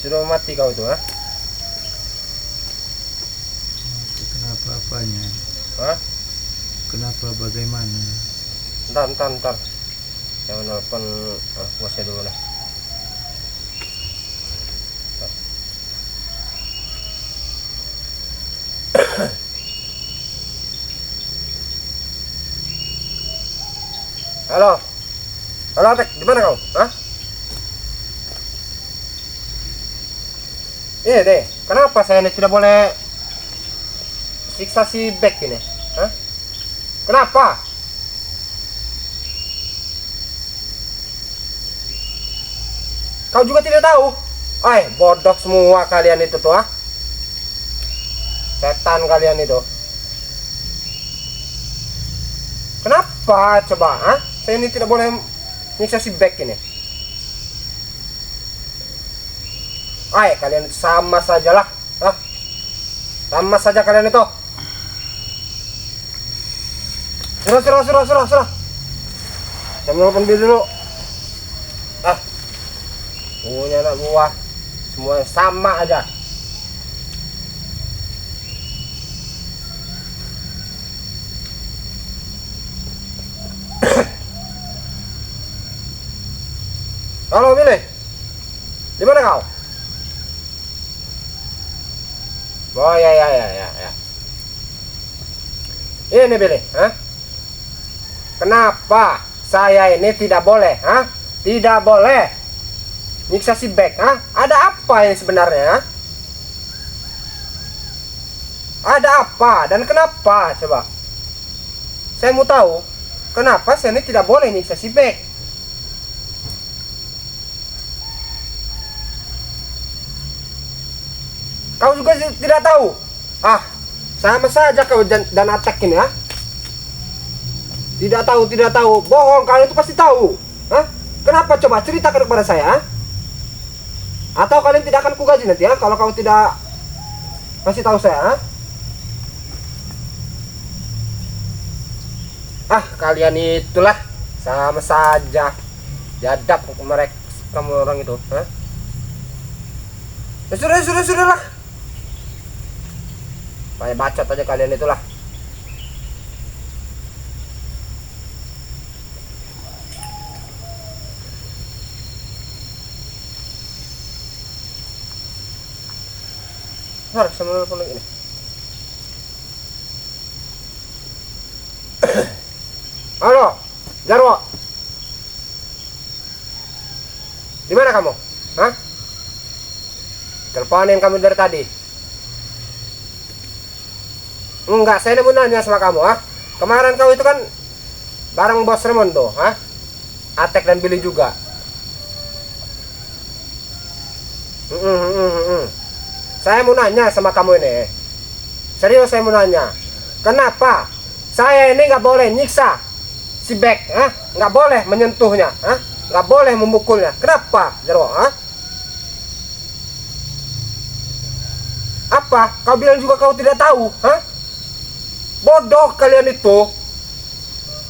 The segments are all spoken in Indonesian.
Sudah mati kau itu, ha? Kenapa apanya? Hah? Kenapa bagaimana? Ntar. Jangan nelfon bosnya dulu lah. Halo, Tek, di mana kau? Hah? Iya deh, kenapa saya ini tidak boleh siksa si Beck ini? Hah? Kenapa? Kau juga tidak tahu? Bodoh semua kalian itu tuh, ah. Setan kalian itu. Kenapa coba, ah? Saya ini tidak boleh nyiksa si Beck ini. Kalian sama sajalah, ah. Sama saja kalian itu. Suruh. Saya menelpon dulu. Punya anak buah semua sama aja. Halo Billy, di mana kau? Oh ya. Ini Billy, hah? Kenapa saya ini tidak boleh, hah? Tidak boleh nyiksa si Beck, hah? Ada apa ini sebenarnya? Ada apa dan kenapa? Coba. Saya mau tahu kenapa saya ini tidak boleh nyiksa si Beck. Kau juga tidak tahu? Sama saja kau dan Atek ini, ya. Tidak tahu. Bohong, kalian itu pasti tahu. Hah? Kenapa? Coba ceritakan kepada saya. Atau kalian tidak akan kugaji nanti, ya, kalau kau tidak kasih tahu saya. Kalian itulah sama saja. Jadap mereka, kamu orang itu, hah? Sudah lah. Kayak bacot aja kalian itulah. Harus sama telepon lagi nih. Halo, Jarwo. Di mana kamu? Hah? Teleponin kamu dari tadi. Enggak, saya mau nanya sama kamu, ah. Kemarin kau itu kan bareng Bos Remondo, ah. Atek dan Billy juga. Saya mau nanya sama kamu ini. Serius saya mau nanya. Kenapa saya ini nggak boleh nyiksa si Beck, ah? Nggak boleh menyentuhnya, ah? Nggak boleh memukulnya. Kenapa, Jarwo, ah? Apa? Kau bilang juga kau tidak tahu, ah? Bodoh kalian itu.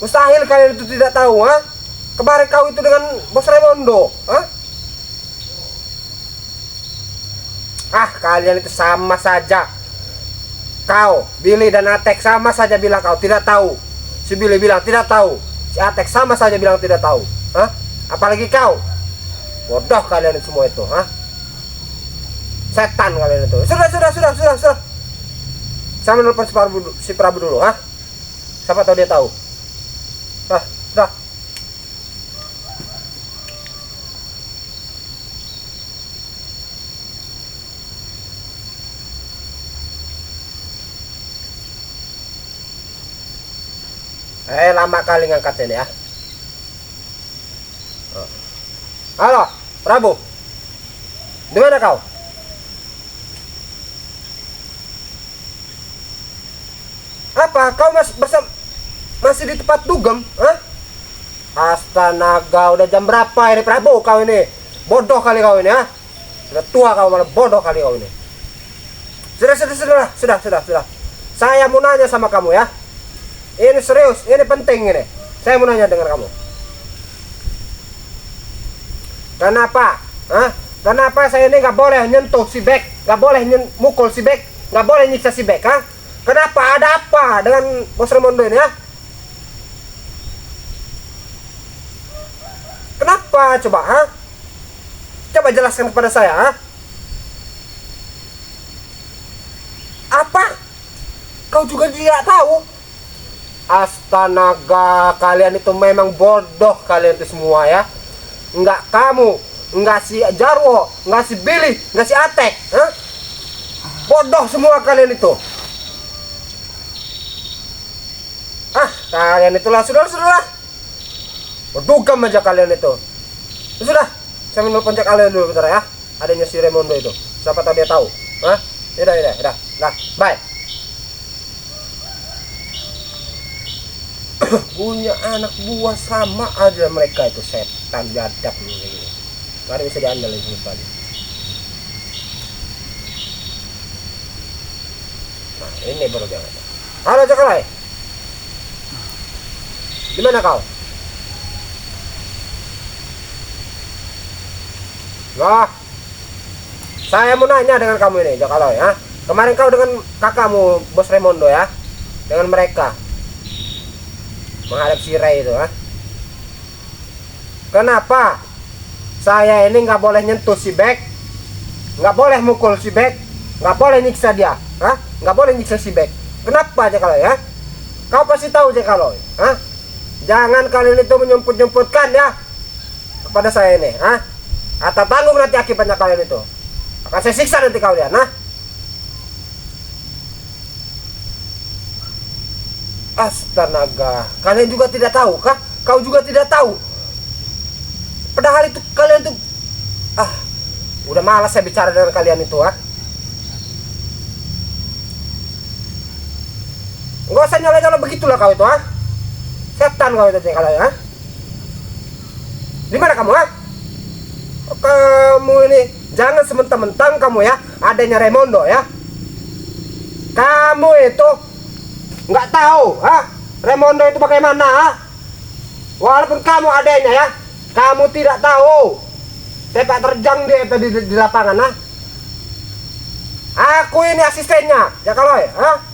Mustahil kalian itu tidak tahu, ha? Kemarin kau itu dengan Bos Remondo, ha? Kalian itu sama saja. Kau, Billy dan Atek sama saja bilang kau tidak tahu. Si Billy bilang tidak tahu. Si Atek sama saja bilang tidak tahu, ha? Apalagi kau. Bodoh kalian semua itu, ha? Setan kalian itu. Sudah. Saya menelpon si Prabu dulu, ah. Siapa tahu dia tahu. Dah. Lama kali ngangkat ini, ya. Halo, Prabu. Di mana kau? Apa? Kau masih di tempat dugem? Hah? Astaga, udah jam berapa ini, Prabu? Kau ini bodoh kali kau ini, ha? Sudah tua kau, malah bodoh kali kau ini. Sudah. Saya mau nanya sama kamu, ya. Ini serius, ini penting ini. Saya mau nanya dengan kamu. Kenapa? Hah? Kenapa saya ini nggak boleh nyentuh si Bek, nggak boleh mukul si Bek, nggak boleh nyiksa si Bek, ha? Kenapa? Ada apa dengan Bos Raimondo ini, ya? Kenapa coba, ha? Coba jelaskan kepada saya, ha? Apa? Kau juga tidak tahu? Astaga, kalian itu memang bodoh kalian itu semua, ya. Enggak kamu, enggak si Jarwo, enggak si Billy, enggak si Atek, ha? Bodoh semua kalian itu. Kalian itulah, sudah. Berdugam aja kalian itu. Sudah, saya menelpon cek kalian dulu bentar, ya. Adanya si Raimondo itu. Siapa tahu dia tahu. Hah? Udah. Bye. Punya anak buah sama aja mereka itu, setan jadap ini. Gak ada bisa diandalkan sama sekali. Nah, ini baru jangan. Halo Jakalai. Di mana kau? Loh, saya mau nanya dengan kamu ini, Jakalai, ya. Kemarin kau dengan kakakmu, Bos Raimondo, ya, dengan mereka menghadap si Ray itu, ha? Kenapa saya ini nggak boleh nyentuh si Bek, nggak boleh mukul si Bek, nggak boleh nyiksa dia, ha? Nggak boleh nyiksa si Bek. Kenapa Jakalai, ya? Kau pasti tahu Jakalai, ha? Jangan kalian itu menyemput-nyemputkan, ya, kepada saya ini, ha? Atau tanggung nanti akibatnya kalian itu. Akan saya siksa nanti kalian, ha? Astaga, kalian juga tidak tahu kah? Kau juga tidak tahu. Padahal itu kalian tuh, udah malas saya bicara dengan kalian itu, ha? Nggak usah nyala-nyala begitulah kau itu, ha? Setan kau itu kalian, ha? Di mana kamu, ha? Kamu ini jangan sementang-mentang kamu, ya, adanya Raimondo, ya. Kamu itu nggak tahu, ha? Raimondo itu bagaimana, ha? Walaupun kamu adanya, ya, kamu tidak tahu sepak terjang dia itu di lapangan, ha? Aku ini asistennya, Jakalai, ha?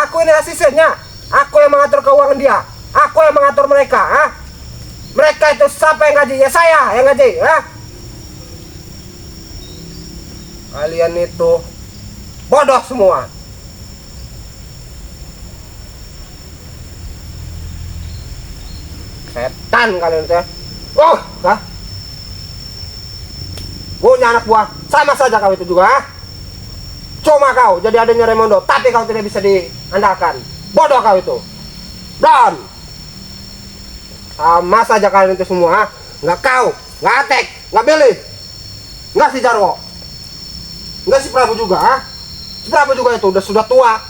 Aku ini asistennya. Aku yang mengatur keuangan dia. Aku yang mengatur mereka, ha? Mereka itu siapa yang ngaji? Ya saya yang ngaji, ha? Kalian itu bodoh semua. Setan kalian itu, ya. Punya anak buah sama saja kau itu juga, ha? Cuma kau jadi adanya Raimondo, tapi kau tidak bisa diandalkan. Bodoh kau itu. Dan sama saja kalian itu semua, ha? Nggak kau, nggak Atek, nggak Billy, nggak si Jarwo, nggak si Prabu juga, ha? Si Prabu juga itu sudah tua,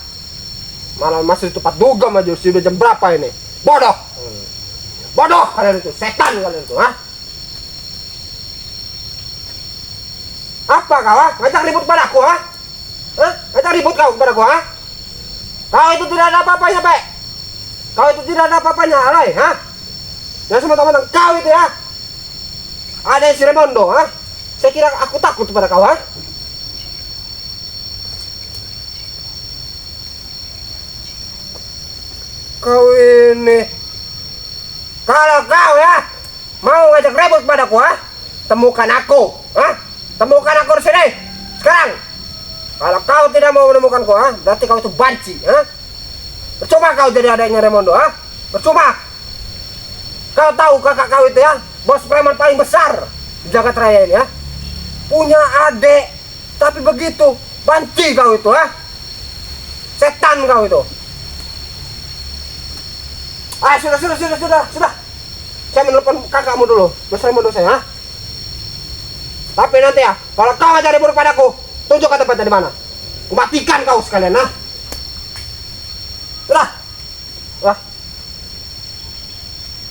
malah masih di tempat dugem aja. Sudah jam berapa ini? Bodoh. Bodoh kalian itu, setan kalian itu, ha? Apa kau, ha? Ngajak ribut padaku, ha? Ngajak ribut kau padaku, ha? Kau itu tidak ada apa-apanya, Pak. Kau itu tidak ada apa-apanya, alay, ha? Yang semata-mata kau itu, ya, ada si Raimondo, ha? Saya kira aku takut kepada kau, ha? Kau ini, kalau kau, ya, mau ngajak ribut padaku, ha? Temukan aku, ha? Temukan aku di sini sekarang. Kalau kau tidak mau menemukanku, ha? Berarti kau itu banci, ha? Percuma kau jadi adiknya Raimondo, ha? Percuma. Kau tahu kakak kau itu, ya, bos preman paling besar di jagat raya ini, ya. Punya adik, tapi begitu banci kau itu, ha? Setan kau itu. Sudah. Saya menelpon kakakmu dulu, bos Raimondo saya, ha? Tapi nanti, ya, kalau kau ngajak ribut padaku, tunjukkan tempatnya di mana. Kumatikan kau sekalian, ha? Sudah. Wah.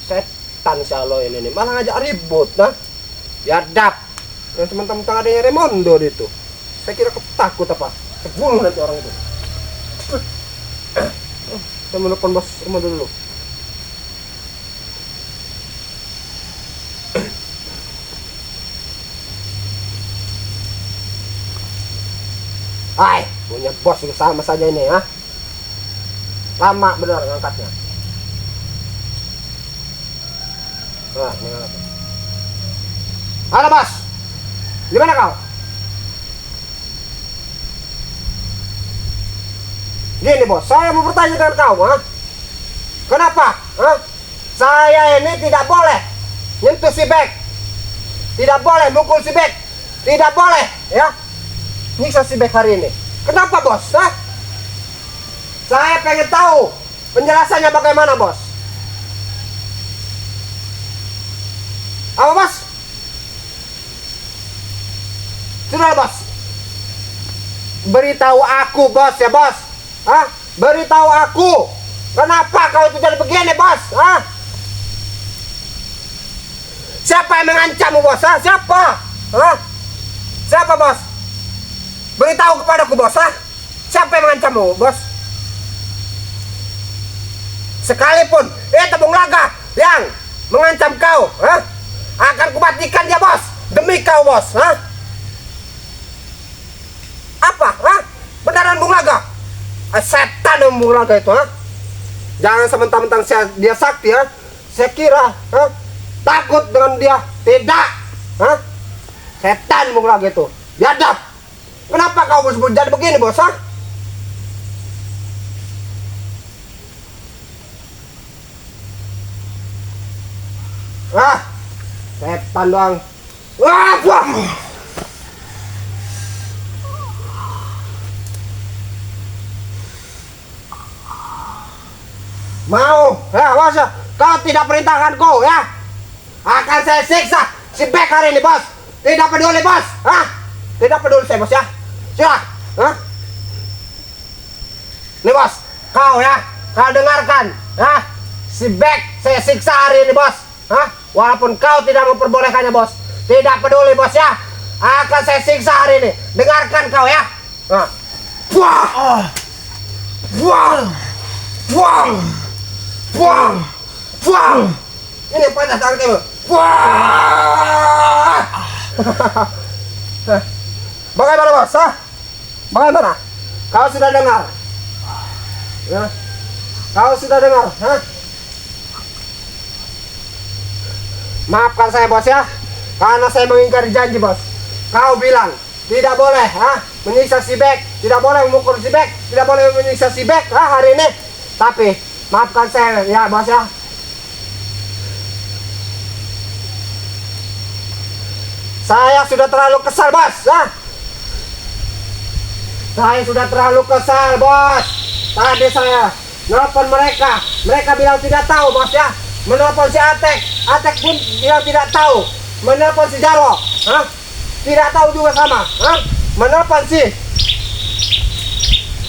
Setan si Aloy ini malah ngajak ribut, nah. Biadab. Yang mentang-mentang adanya Raimondo itu. Saya kira ketakut apa. Saya bunuh nanti orang itu. Saya menelpon bos Raimondo dulu. Hai, punya bos juga sama saja ini ya. Lama benar ngangkatnya. Nah, ini ngangkat. Halo bos, di mana kau? Gini bos, saya mau bertanya dengan kau, ha? Kenapa? Ha? Saya ini tidak boleh nyentuh si Bek, tidak boleh mukul si Bek, tidak boleh, ya, nyiksa si Bek hari ini. Kenapa bos? Ha? Saya pengen tahu penjelasannya bagaimana bos. Apa bos? Sudah bos. Beritahu aku bos ya bos. Hah? Beritahu aku. Kenapa kau itu jadi begini bos? Hah? Siapa yang mengancammu bos? Hah? Siapa? Hah? Siapa bos? Beritahu kepadaku bos. Hah? Siapa yang mengancammu bos? Sekalipun Bung Laga yang mengancam kau, hah? Akan kumatikan dia bos. Demi kau bos. Hah? Apa? Hah? Beneran Bung Laga? Setan Bung Laga itu, ha? Jangan sementang-mentang dia sakti, ha? Saya kira, ha? Takut dengan dia. Tidak, ha? Setan Bung Laga itu. Biadab. Kenapa kau jadi begini bos, ha? Ah, setan doang. Wah, wah. Mau, ya bos, kau tidak perintahkanku ya. Akan saya siksa si Bek hari ini bos. Tidak peduli bos, ah, tidak peduli saya bos ya. Sudah, ah. Nih bos, kau ya, kau dengarkan, ah, si Bek saya siksa hari ini bos, ah. Walaupun kau tidak memperbolehkannya bos, tidak peduli bos ya. Akan saya siksa hari ini. Dengarkan kau ya. Ah. Wah, wah, wah. Wah, wah, ini panas tangan kamu. Wah, bagaimana bos? Hah? Bagaimana? Kau sudah dengar? Ya, kau sudah dengar? Hah? Maafkan saya bos ya, karena saya mengingkari janji bos. Kau bilang tidak boleh, ha? Menyiksa si Bek, tidak boleh memukul si Bek, tidak boleh menyiksa si Bek, ha? Hari ini. Tapi maafkan saya ya bos ya. Saya sudah terlalu kesal bos, ya. Saya sudah terlalu kesal bos. Tadi saya nelfon mereka, mereka bilang tidak tahu bos ya. Menelpon si Atek, Atek pun bilang tidak tahu. Menelpon si Jarwo, ha? Tidak tahu juga sama, ha? Menelpon si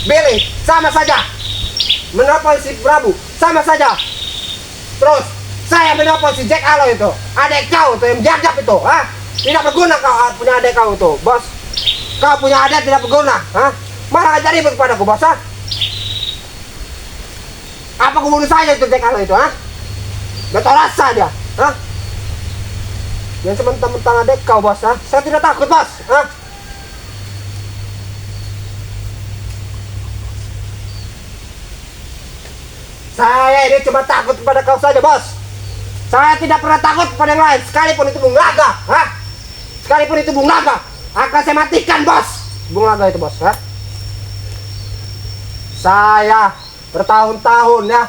Billy, sama saja. Menelpon si Prabu, sama saja. Terus saya menelpon si Jack Alo itu, adek kau tuh yang jajap itu, ha? Tidak berguna kau punya adek kau itu, bos. Kau punya adek tidak berguna, ha? Malah ngajak ribut padaku, bos, ha? Apa aku bunuh saja itu Jack Alo itu, ha? Gak tau rasa dia, ha? Yang sementang-mentang adek kau, bos, ha? Saya tidak takut, bos, ha? Saya ini cuma takut kepada kau saja bos. Saya tidak pernah takut kepada yang lain. Sekalipun itu Bung Laga, ha? Sekalipun itu Bung Laga, akan saya matikan bos. Bung Laga itu bos, ha? Saya bertahun-tahun ya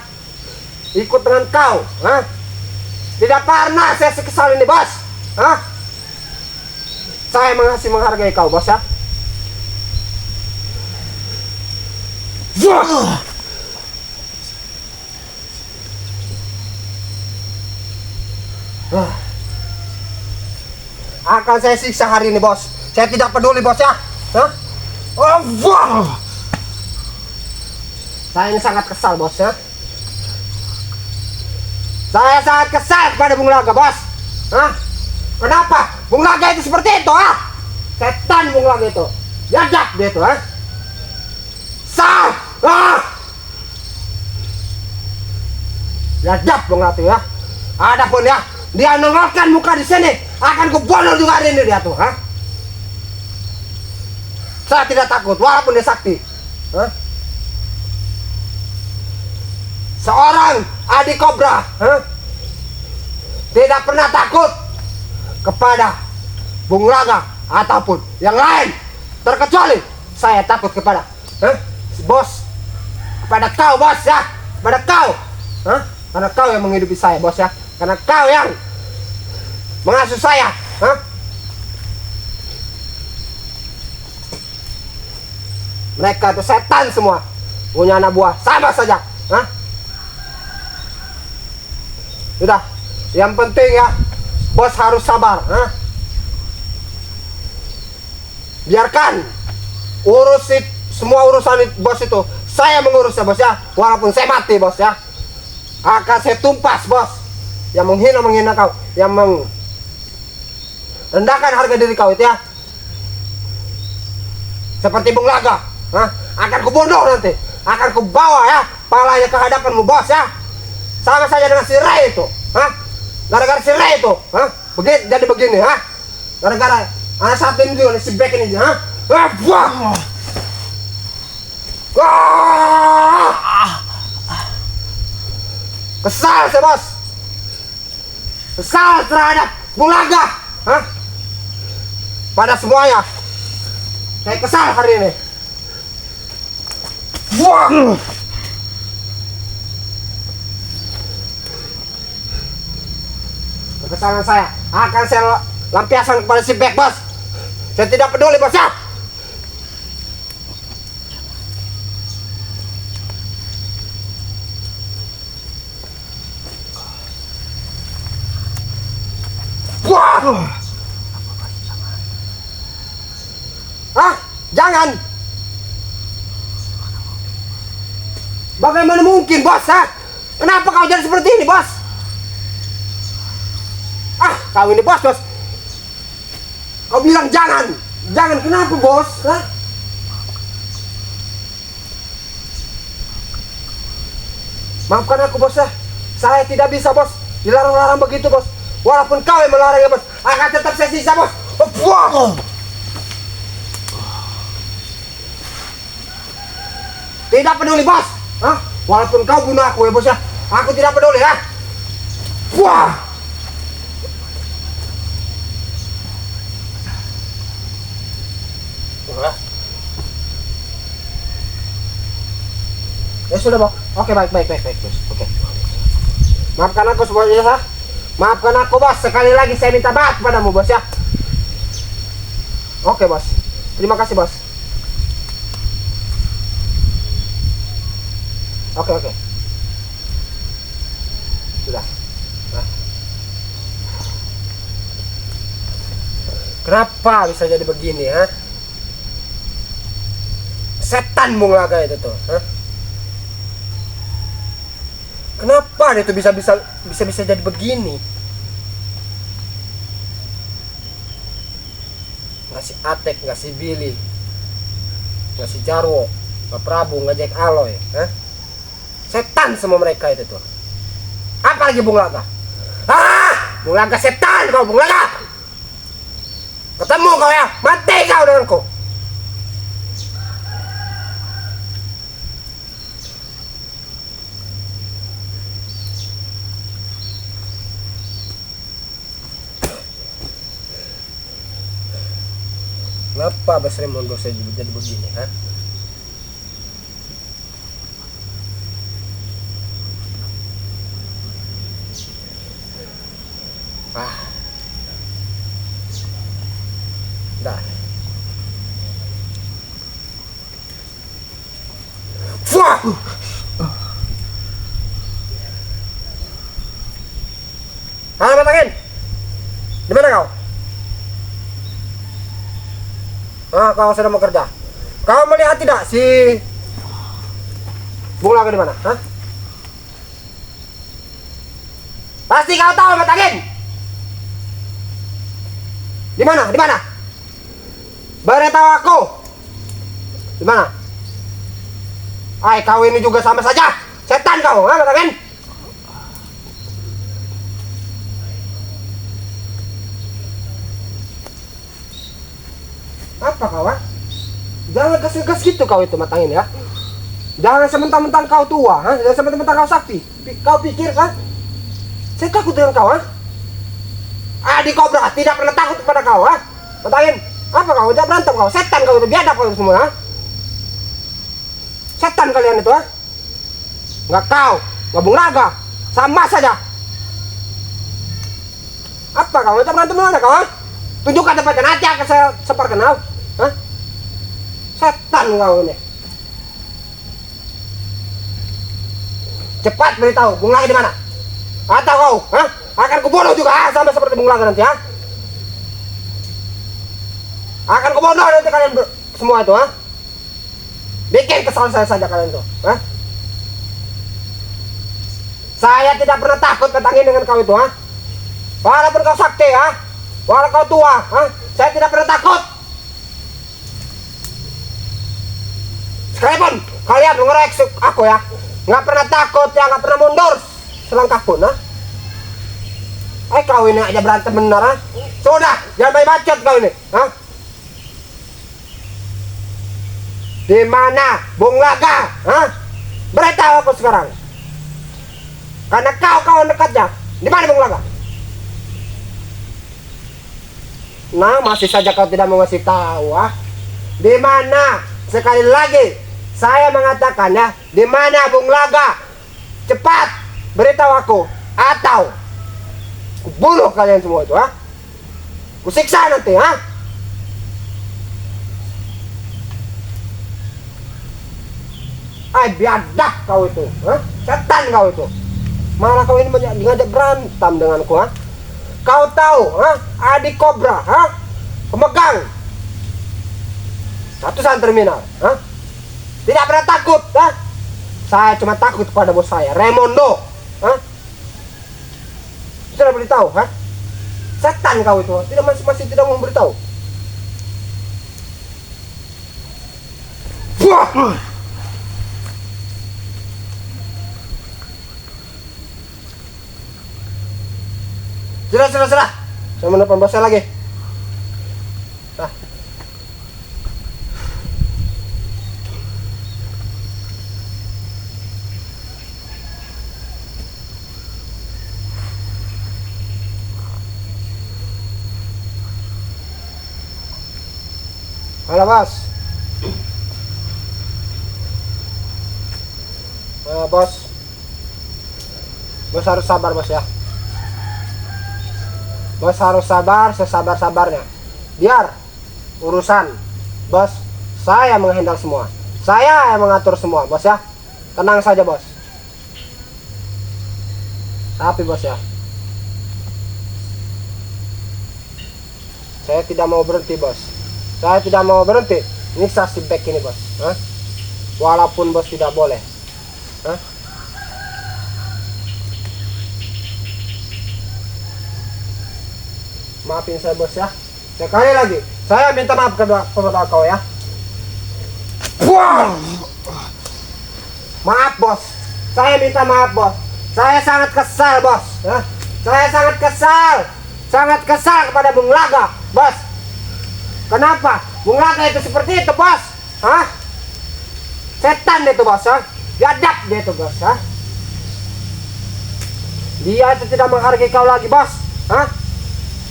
ikut dengan kau, ha? Tidak pernah saya sekesal ini bos, ha? Saya masih menghargai kau bos ya. Wah! Akan saya siksa hari ini bos. Saya tidak peduli bos ya. Hah? Oh, wow. Saya ini sangat kesal bos ya. Saya sangat kesal kepada Bung Laga bos. Hah? Kenapa Bung Laga itu seperti itu, ah? Setan Bung Laga itu. Jajak dia itu, ah. Jajak Bung Laga itu ya. Adapun ya, dia nongolkan muka di sini, akan kubunuh juga hari ini dia tuh, ha? Saya tidak takut walaupun dia sakti. Hah? Seorang adik kobra, hah? Tidak pernah takut kepada Bung Laga ataupun yang lain, terkecuali saya takut kepada si bos, kepada kau bos ya, kepada kau, karena kau yang menghidupi saya bos ya, karena kau yang mengasuh saya. Mereka itu setan semua, punya anak buah sama saja. Udah, yang penting ya, bos harus sabar. Biarkan semua urusan bos itu saya mengurusnya bos ya, walaupun saya mati bos ya, akan saya tumpas bos. Yang menghina kau, yang merendahkan harga diri kau itu ya, seperti Bung Laga, akan kubunuh nanti, akan kubawa ya palanya ke hadapanmu bos ya, sama saja dengan si Ray itu. Gara-gara si Ray itu jadi begini, gara-gara anak satu ini juga, si Beck ini, kesal saya bos, kesal terhadap Bung Laga, pada semuanya. Saya kesal hari ini. Kekesalan saya akan saya lampiaskan kepada si Beck bos. Saya tidak peduli bos ya. Jangan. Bagaimana mungkin bos? Kenapa kau jadi seperti ini bos? Kau ini bos. Kau bilang jangan. Jangan, kenapa bos? Maafkan aku bos ya. Saya tidak bisa bos dilarang-larang begitu bos. Walaupun kau yang melarang ya bos, akan tetap saya sisa bos. Tidak peduli bos. Walaupun kau bunuh aku ya bos ya, aku tidak peduli ya. Ya sudah bos. Oke, baik bos. Oke. Maafkan aku semuanya ya. Maafkan aku bos. Sekali lagi saya minta maaf padamu bos ya. Oke bos. Terima kasih bos. Oke. Sudah. Kenapa bisa jadi begini ya? Setan Bung Laga itu tuh. Kenapa dia tuh bisa jadi begini? Ngasih Atek, ngasih Billy, ngasih Jarwo, nggak Prabu, ngajak Aloy, setan semua mereka itu tuh. Apalagi Bung Laga. Bung Laga setan kau, Bung Laga. Ketemu kau ya, mati kau denganku. Kenapa Bas Raimondo saya jadi begini, Dah. Halo Matangin, di mana kau? Kau sedang bekerja. Kau melihat tidak si Bung Laga di mana? Pasti kau tahu Matangin. Di mana? Beritahu aku. Di mana? Kau ini juga sama saja. Setan kau, Matangin. Apa kau, Jangan gas-gas gitu kau itu matangin ya. Jangan sementang-mentang kau tua, ha? Jangan sementang-mentang kau sakti. Kau pikir, ha? Saya takut dengan kau, ha? Adik Kobra tidak pernah takut kepada kau, ha? Matangin, apa kau? Tidak berantem kau, setan kau itu, biadab kau itu semua, ha? Setan kalian itu, ha? Nggak kau, nggak Bung Laga, sama saja. Apa kau? Tidak berantem mana kau, ha? Tunjukkan tempatnya, nanti akan saya sebarkan kau, ha? Setan kau ini. Cepat beritahu, Bung Laga di mana? Atau kau, ha? Akan kubunuh juga, ha? Sama seperti Bung Laga nanti, ha? Akan kubunuh nanti kalian semua itu, ha? Bikin kesal saya saja kalian itu, ha? Saya tidak pernah takut petangin dengan kau itu, ha? Walaupun kau sakti, ha? Walaupun kau tua, ha? Saya tidak pernah takut. Sekalipun kalian mengoreksi aku, ya, nggak pernah takut, ya, nggak pernah mundur selangkah pun, ha? Kau ini aja berantem benar, ha? Sudah, jangan main bacot kau ini, ha? Di mana Bung Laga, ha? Beritahu aku sekarang. Karena kau kawan dekatnya. Di mana Bung Laga? Nah, masih saja kau tidak mau ngasih tahu, ha? Di mana? Sekali lagi saya mengatakan, ya, di mana Bung Laga? Cepat beritahu aku, atau bunuh kalian semua itu, ha? Kusiksa nanti, ha? Biadab kau itu, ha? Setan kau itu. Malah kau ini ngajak berantem denganku, ha? Kau tahu, ha? Adik Kobra, ha? Pemegang ratusan terminal, ha? Tidak pernah takut, ha? Saya cuma takut pada bos saya, Raimondo, ha? Sudah beritahu, ha? Setan kau itu, masih tidak mau beritahu. Wah! Sudah. Saya menelpon bos saya lagi. Nah. Halo bos. Bos harus sabar bos, ya. Bos harus sabar sesabar-sabarnya. Biar urusan bos saya menghandle semua. Saya yang mengatur semua, bos, ya. Tenang saja, bos. Tapi bos, ya, saya tidak mau berhenti, bos. Saya tidak mau berhenti nyiksa si Beck ini, bos, ha? Walaupun bos tidak boleh, ha? Maafin saya, bos, ya. Sekali lagi saya minta maaf kepada kau, ya. Wow. Maaf, bos. Saya minta maaf, bos. Saya sangat kesal, bos, ya. Saya sangat kesal kepada Bung Laga, bos. Kenapa Bung Laga itu seperti itu, bos? Hah? Setan itu, bos, ya. Biadab dia itu, bos, ya. Dia itu tidak menghargai kau lagi, bos. Hah?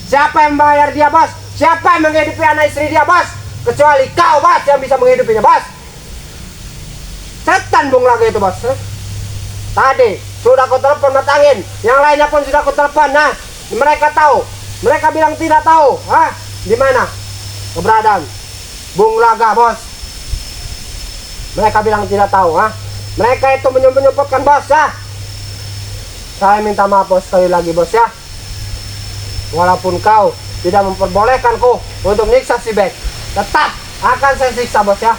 Siapa yang membayar dia, bos? Siapa yang menghidupi anak istri dia, bos? Kecuali kau, bos, yang bisa menghidupinya, bos. Setan Bung Laga itu, bos. Tadi sudah aku telepon matangin, yang lainnya pun sudah aku telepon. Nah, mereka tahu, mereka bilang tidak tahu, di mana keberadaan Bung Laga, bos. Mereka bilang tidak tahu, mereka itu menyumputkan, bos, ya. Saya minta maaf, bos, sekali lagi, bos, ya. Walaupun kau tidak memperbolehkanku untuk nyiksa si Beck, tetap akan saya siksa, bos, ya.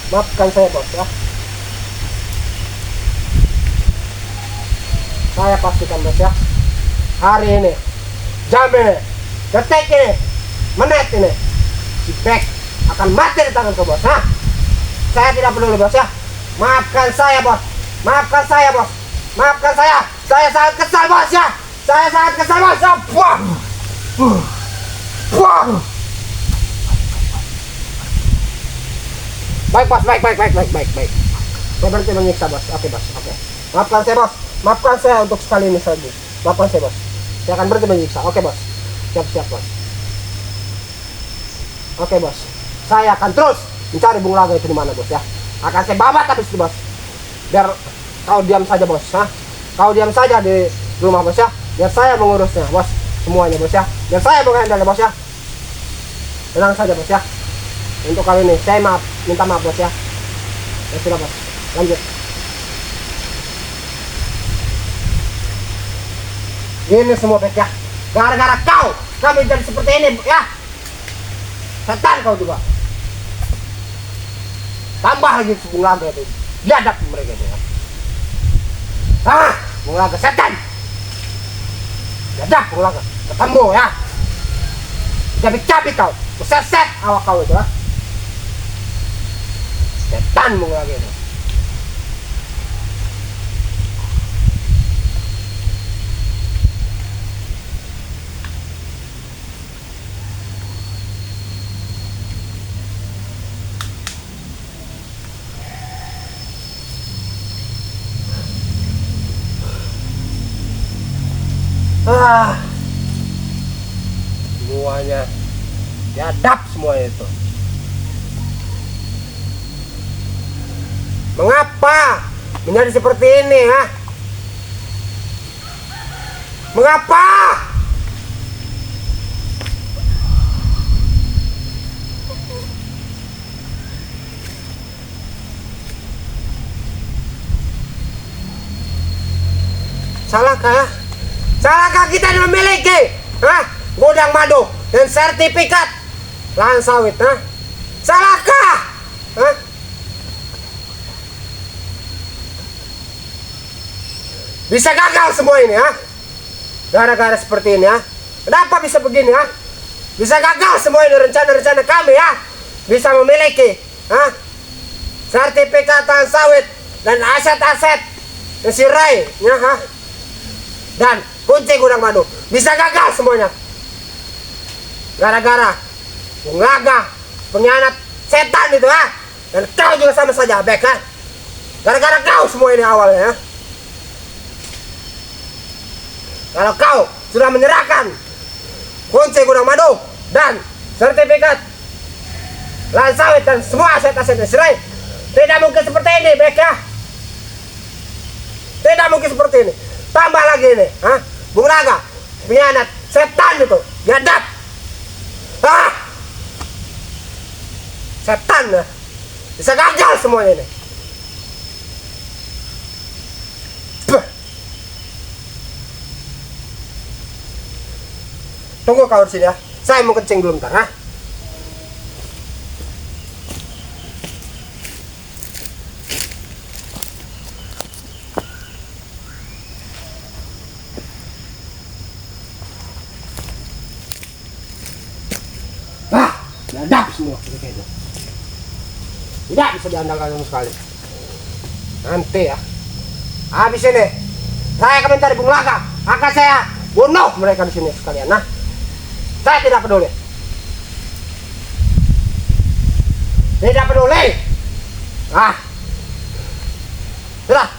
Maafkan saya, bos, ya. Saya pastikan, bos, ya, hari ini, jam ini, detik ini, menit ini, si Beck akan mati di tanganku, bos, ha? Saya tidak peduli, bos, ya. Maafkan saya, bos. Maafkan saya, bos. Maafkan saya. Saya sangat kesal, bos, ya. Saya sangat kesal bos. Wah. Wah. Baik bos, baik. Saya berhenti menyiksa bos. Oke bos, oke. Maafkan saya bos. Maafkan saya untuk sekali ini saja. Maafkan saya bos. Saya akan berhenti menyiksa. Oke bos. Siap bos. Oke bos. Saya akan terus mencari Bung Laga itu di mana bos ya. Akan saya babat habis itu bos. Biar kau diam saja bos. Hah? Kau diam saja di rumah bos ya. Biar saya mengurusnya bos. Semuanya bos ya. Biar saya menghandle bos ya. Tenang saja bos ya. Untuk kali ini saya minta maaf bos ya. Ya sudah bos. Lanjut. Ini semua bek ya. Gara-gara kau kami jadi seperti ini ya. Setan kau juga. Tambah lagi Bung Laga itu. Biadab mereka itu ya. Bung Laga setan. Biadab Bung Laga. Ketemu ya. Cabik-cabik kau. Seset awak kau itu ya. Setan Bung Laga itu. Semuanya biadab semuanya itu. Mengapa menjadi seperti ini ya? Mengapa? Salahkah? Salahkah kita memiliki gudang madu dan sertifikat lahan sawit? Salahkah? Bisa gagal semua ini ya? Gara-gara seperti ini ya? Kenapa bisa begini ya? Bisa gagal semua ini rencana-rencana kami ya? Bisa memiliki sertifikat lahan sawit dan aset-aset yang sirai ya, dan kunci gudang madu bisa gagal semuanya gara-gara Bung Laga pengkhianat setan itu ya. Dan kau juga sama saja Bek ya. Gara-gara kau semua ini awalnya ya. Kalau kau sudah menyerahkan kunci gudang madu dan sertifikat lahan sawit dan semua aset-aset serai, tidak mungkin seperti ini Bek ya. Tidak mungkin seperti ini. Tambah lagi ini, Bung Laga pengkhianat setan itu, biadab. Setan ya. Bisa gagal semuanya ini. Tunggu kau di sini ya. Saya mau kencing dulu bentar, biadab semua kayak itu. Tidak bisa diandalkan sama sekali. Nanti ya. Habis ini saya akan mencari Bung Laga. Akan saya bunuh mereka di sini sekalian. Saya tidak peduli. Tidak peduli. Sudah.